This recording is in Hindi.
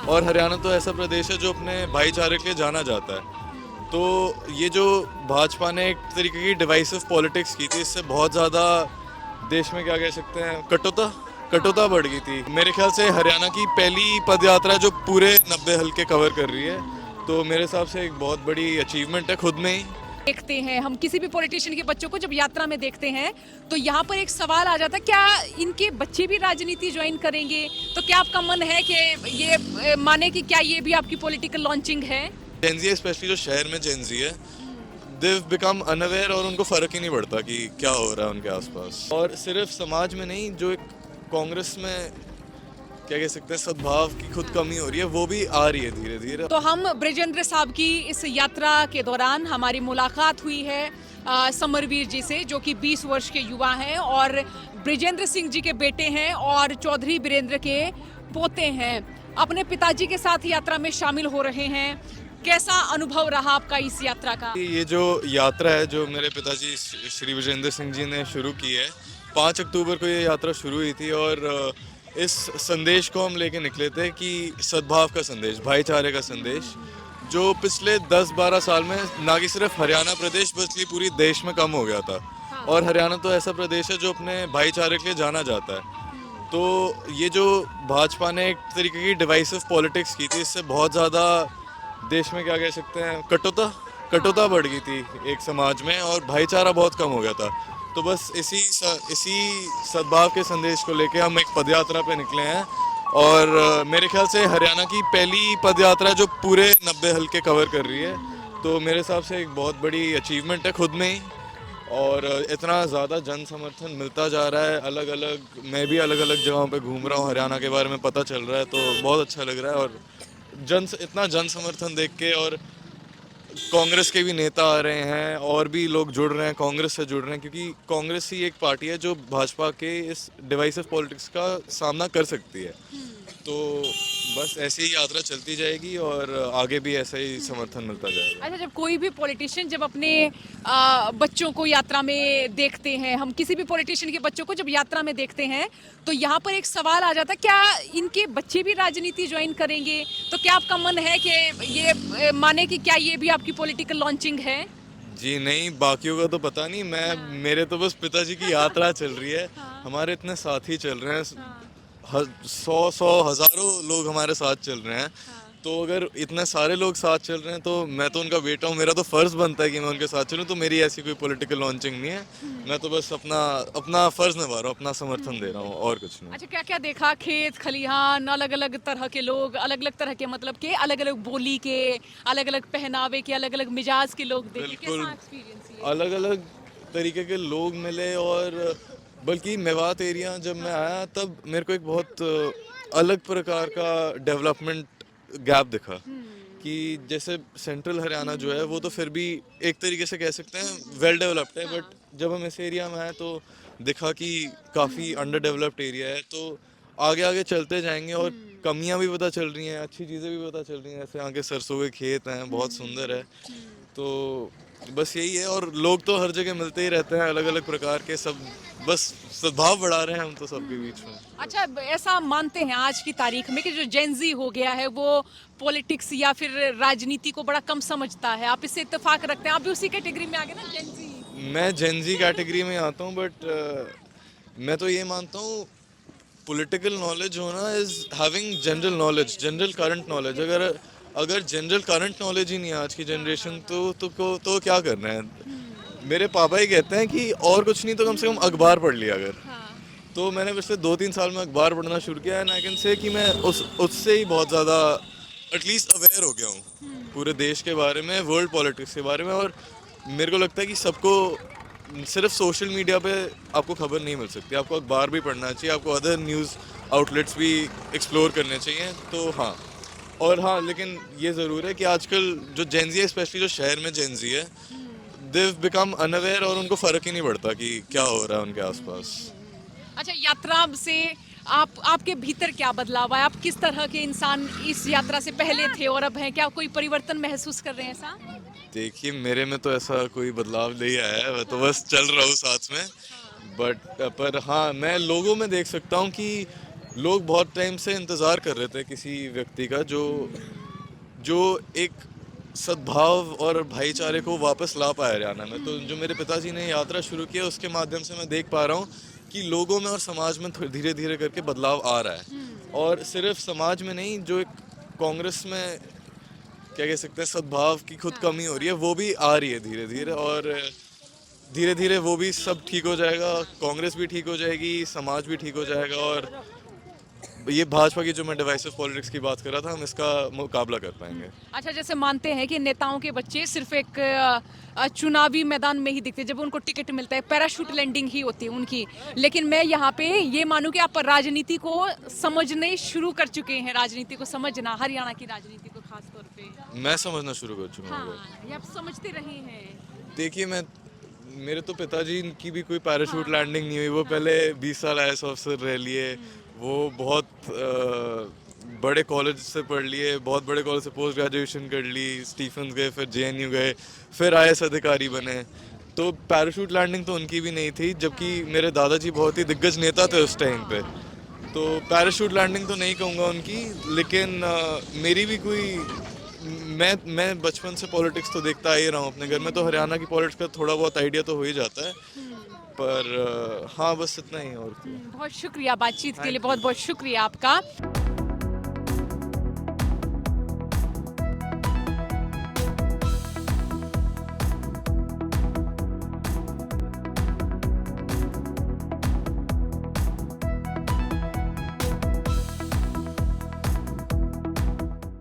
और हरियाणा तो ऐसा प्रदेश है जो अपने भाईचारे के लिए जाना जाता है। तो ये जो भाजपा ने एक तरीके की डिवाइसिव पॉलिटिक्स की थी, इससे बहुत ज़्यादा देश में क्या कह सकते हैं, कटुता बढ़ गई थी। मेरे ख्याल से हरियाणा की पहली पदयात्रा जो पूरे 90 हल्के कवर कर रही है, तो मेरे हिसाब से एक बहुत बड़ी अचीवमेंट है खुद में ही। देखते हैं हम किसी भी पॉलिटिशियन के बच्चों को जब यात्रा में देखते हैं तो यहाँ पर एक सवाल आ जाता है, क्या इनके बच्चे भी राजनीति ज्वाइन करेंगे? तो क्या आपका मन है कि ये माने कि क्या ये भी आपकी पॉलिटिकल लॉन्चिंग है? जेंजी स्पेशली जो शहर में जेंजी है, देव बिकम अनअवेयर और उनको फर्क ही नहीं पड़ता कि क्या हो रहा है उनके आसपास। और सिर्फ समाज में नहीं, जो एक कांग्रेस में क्या कह सकते हैं सद्भाव की खुद कमी हो रही है, वो भी आ रही है धीरे धीरे। तो हम ब्रिजेंद्र साहब की इस यात्रा के दौरान हमारी मुलाकात हुई है समरवीर जी से, जो कि 20 वर्ष के युवा हैं और ब्रिजेंद्र सिंह जी के बेटे हैं और चौधरी बीरेंद्र के पोते हैं। अपने पिताजी के साथ यात्रा में शामिल हो रहे हैं। कैसा अनुभव रहा आपका इस यात्रा का? ये जो यात्रा है जो मेरे पिताजी श्री विजेंद्र सिंह जी ने शुरू की है, 5 अक्टूबर को ये यात्रा शुरू हुई थी और इस संदेश को हम लेके निकले थे कि सद्भाव का संदेश, भाईचारे का संदेश, जो पिछले 10-12 साल में ना कि सिर्फ हरियाणा प्रदेश बल्कि पूरी देश में कम हो गया था। और हरियाणा तो ऐसा प्रदेश है जो अपने भाईचारे के लिए जाना जाता है। तो ये जो भाजपा ने एक तरीके की डिवाइसिव पॉलिटिक्स की थी, इससे बहुत ज़्यादा देश में क्या कह सकते हैं कटुता बढ़ गई थी एक समाज में और भाईचारा बहुत कम हो गया था। तो बस इसी सद्भाव के संदेश को लेके हम एक पदयात्रा पे निकले हैं और मेरे ख्याल से हरियाणा की पहली पदयात्रा जो पूरे 90 हल्के कवर कर रही है, तो मेरे हिसाब से एक बहुत बड़ी अचीवमेंट है खुद में ही। और इतना ज़्यादा जन समर्थन मिलता जा रहा है, मैं भी अलग अलग जगहों पे घूम रहा हूँ, हरियाणा के बारे में पता चल रहा है, तो बहुत अच्छा लग रहा है। और इतना जन समर्थन देख के, और कांग्रेस के भी नेता आ रहे हैं और भी लोग जुड़ रहे हैं, कांग्रेस से जुड़ रहे हैं, क्योंकि कांग्रेस ही एक पार्टी है जो भाजपा के इस डिवाइसिव पॉलिटिक्स का सामना कर सकती है। तो बस ऐसे ही यात्रा चलती जाएगी और आगे भी ऐसा ही समर्थन मिलता जाएगा। अच्छा, जब कोई भी पॉलिटिशियन जब अपने बच्चों को यात्रा में देखते हैं, हम किसी भी पॉलिटिशियन के बच्चों को जब यात्रा में देखते हैं तो यहाँ पर एक सवाल आ जाता है, क्या इनके बच्चे भी राजनीति ज्वाइन करेंगे? तो क्या आपका मन है कि ये माने कि क्या ये भी आपकी पॉलिटिकल लॉन्चिंग है? जी नहीं, बाकियों का तो पता नहीं। मेरे तो बस पिताजी की यात्रा चल रही है। हमारे इतने साथी चल रहे हैं, सौ हजारों लोग हमारे साथ चल रहे हैं। तो अगर इतने सारे लोग साथ चल रहे हैं तो मैं तो उनका बेटा हूँ, मेरा तो फर्ज बनता है कि मैं उनके साथ चलूँ। तो मेरी ऐसी कोई पॉलिटिकल लॉन्चिंग नहीं है, मैं तो बस अपना फर्ज निभा रहा हूँ, अपना समर्थन दे रहा हूँ और कुछ नहीं। अच्छा, क्या क्या देखा? खेत खलिहान, अलग अलग तरह के लोग, अलग अलग तरह के मतलब के अलग अलग बोली के, अलग अलग पहनावे के, अलग अलग मिजाज के लोग देखे। बिल्कुल कैसा एक्सपीरियंस ये? अलग अलग तरीके के लोग मिले। और बल्कि मेवात एरिया जब मैं आया तब मेरे को एक बहुत अलग प्रकार का डेवलपमेंट गैप दिखा कि जैसे सेंट्रल हरियाणा जो है वो तो फिर भी एक तरीके से कह सकते हैं वेल डेवलप्ड है, बट जब हम इस एरिया में आए तो दिखा कि काफ़ी अंडर डेवलप्ड एरिया है। तो आगे आगे चलते जाएंगे और कमियां भी पता चल रही हैं, अच्छी चीज़ें भी पता चल रही हैं। जैसे आगे सरसों के खेत हैं, बहुत सुंदर है। तो बस यही है। और लोग तो हर जगह मिलते ही रहते हैं, अलग अलग प्रकार के सब, बस सद्भाव बढ़ा रहे हैं हम तो सबके बीच में। अच्छा, ऐसा मानते हैं आज की तारीख में कि जो जेनजी हो गया है वो पॉलिटिक्स या फिर राजनीति को बड़ा कम समझता है? आप इससे इत्तेफाक रखते हैं? आप भी उसी कैटेगरी में आ गए ना, जेनजी? मैं जेनजी कैटेगरी में आता हूँ, बट मैं तो ये मानता हूँ पॉलिटिकल नॉलेज होना is having general knowledge, general current knowledge. अगर जनरल करंट नॉलेज ही नहीं है आज की जनरेशन तो क्या करना है। मेरे पापा ही कहते हैं कि और कुछ नहीं तो कम से कम अखबार पढ़ लिया अगर। तो मैंने पिछले 2-3 साल में अखबार पढ़ना शुरू किया एंड आई कैन से कि मैं उससे ही बहुत ज़्यादा एटलीस्ट अवेयर हो गया हूँ पूरे देश के बारे में, वर्ल्ड पॉलिटिक्स के बारे में। और मेरे को लगता है कि सबको सिर्फ सोशल मीडिया पे आपको खबर नहीं मिल सकती, आपको अखबार भी पढ़ना चाहिए, आपको अदर न्यूज़ आउटलेट्स भी एक्सप्लोर करने चाहिए। तो हाँ, और हाँ, लेकिन ये ज़रूर है कि आजकल जो जेंजी है, स्पेशली जो शहर में जेंजी है, देव बिकम अनअवेयर और उनको फ़र्क ही नहीं पड़ता कि क्या हो रहा है उनके आसपास। अच्छा, यात्रा से आपके भीतर क्या बदलाव आया? आप किस तरह के इंसान इस यात्रा से पहले थे और अब हैं? क्या कोई परिवर्तन महसूस कर रहे हैं ऐसा? देखिए, मेरे में तो ऐसा कोई बदलाव नहीं आया है, मैं तो बस चल रहा हूँ साथ में। पर हाँ, मैं लोगों में देख सकता हूँ कि लोग बहुत टाइम से इंतज़ार कर रहे थे किसी व्यक्ति का जो जो एक सद्भाव और भाईचारे को वापस ला पाए हरियाणा में। तो जो मेरे पिताजी ने यात्रा शुरू की है उसके माध्यम से मैं देख पा रहा हूँ कि लोगों में और समाज में धीरे धीरे करके बदलाव आ रहा है। और सिर्फ समाज में नहीं, जो एक कांग्रेस में क्या कह सकते हैं सद्भाव की खुद कमी हो रही है, वो भी आ रही है धीरे धीरे। और धीरे धीरे वो भी सब ठीक हो जाएगा, कांग्रेस भी ठीक हो जाएगी, समाज भी ठीक हो जाएगा। और ये भाजपा की जो मैं डिवाइसिव पॉलिटिक्स की बात कर रहा था, हम इसका मुकाबला कर पाएंगे। अच्छा, जैसे मानते हैं कि नेताओं के बच्चे सिर्फ एक चुनावी मैदान में ही दिखते हैं, जब उनको टिकट मिलता है पैराशूट लैंडिंग ही होती है उनकी। लेकिन मैं यहाँ पे ये मानूं कि आप राजनीति को समझने शुरू कर चुके हैं, राजनीति को समझना, हरियाणा की राजनीति को खास तौर पे। मैं समझना शुरू कर चुका हूँ। हाँ, ये आप समझते रहे हैं। देखिए, मेरे तो पिताजी की भी कोई पैराशूट लैंडिंग नहीं हुई। वो पहले 20 साल आईएएस ऑफिसर रह लिए, वो बहुत बड़े कॉलेज से पढ़ लिए, बहुत बड़े कॉलेज से पोस्ट ग्रेजुएशन कर ली, स्टीफेंस गए, फिर जेएनयू गए, फिर आईएएस अधिकारी बने। तो पैराशूट लैंडिंग तो उनकी भी नहीं थी, जबकि मेरे दादाजी बहुत ही दिग्गज नेता थे उस टाइम पे। तो पैराशूट लैंडिंग तो नहीं कहूँगा उनकी, लेकिन मेरी भी कोई मैं बचपन से पॉलिटिक्स तो देखता आ ही रहा हूँ अपने घर में, तो हरियाणा की पॉलिटिक्स का थोड़ा बहुत आइडिया तो हो ही जाता है। पर हाँ, बस इतना ही। और बहुत शुक्रिया बातचीत के लिए, बहुत बहुत शुक्रिया आपका।